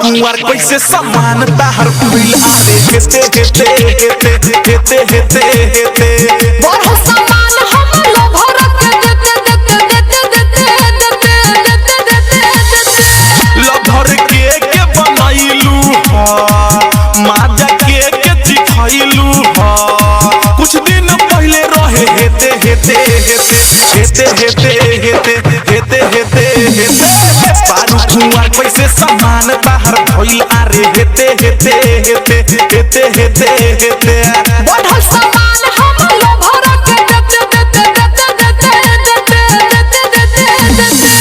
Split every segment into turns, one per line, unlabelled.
कुंवर कैसे समान ताहर भइल आरे हेते हेते हेते हेते हेते हेते
बड़ समान हम लोभर के देते देते देते देते देते देते
लभर के बनाइलू माजा के चिखाइलू कुछ दिन पहले रहे हेते हेते हेते हेते हेते हेते हेते हेते पारू कुंवर कैसे समान ताहर भइल आरे हेते हेते हेते हेते हेते हेते
बड़ समान हम लोभर के देते देते देते देते देते देते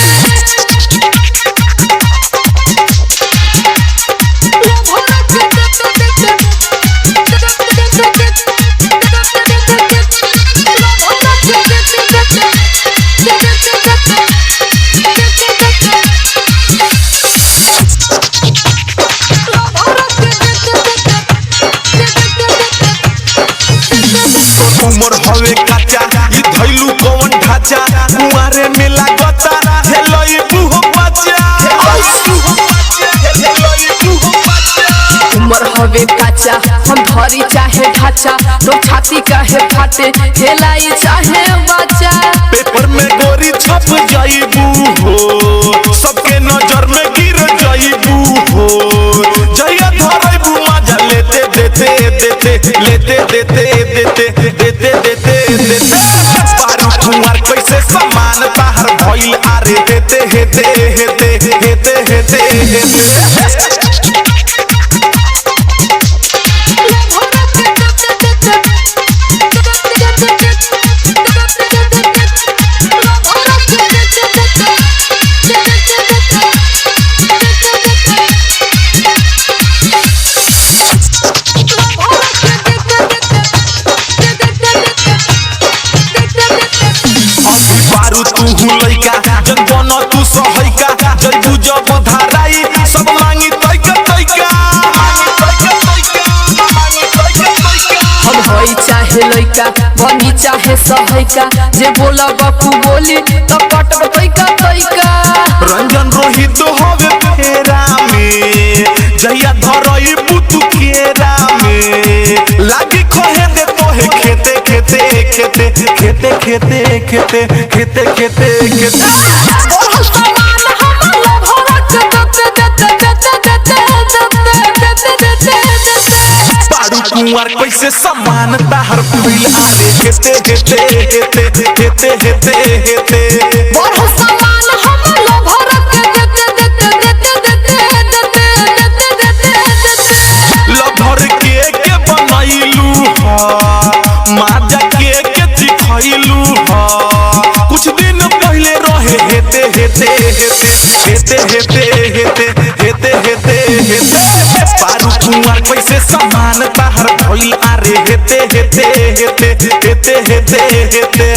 उमर हवे काचा ई धइलू कौन ढाचा कुआरे में लागता हेलई बुहो बच्चा
उमर हवे काचा हम धरी चाहे ढाचा लोग छाती काहे फाटे हेलाई चाहे बच्चा
पेपर में गोरी छप जाइबू हो सबके नजर में गिर जाइबू हो जया धरइबू मजा लेते देते देते लेते देते देते देते देते देते पारू कुंवर कैसे समान ताहर भइल आरे हेते हेते हेते हेते हेते हेते तू लइका जन बन तू सहैका जय बुझब धाराई सब मांगी तैका तैका
हम होई चाहे लइका बनी चाहे सहैका जे बोला बापू बोली त कटब तैका तैका
रंजन रोहित होवे फेरा में जया धरई बुतु केरा में लागी खोहे दे तोहे खेते खेते खेते खेते खेते खेते खेते खेते खेते
बड़ समान हम लोभर के देते देते देते देते देते देते
पारू कुंवर कैसे समान ताहर भइल आरे हेते हेते हेते हेते हेते हेते
बड़ समान हम लोभर के देते देते देते देते देते
लभर के बनाइलू माजा के चिखाइलू कुछ दिन पहले रहे हेते हेते हेते हेते हेते हेते हेते हेते पारू कुंवर कैसे समान ताहर भइल आरे हेते हेते हेते हेते हेते हेते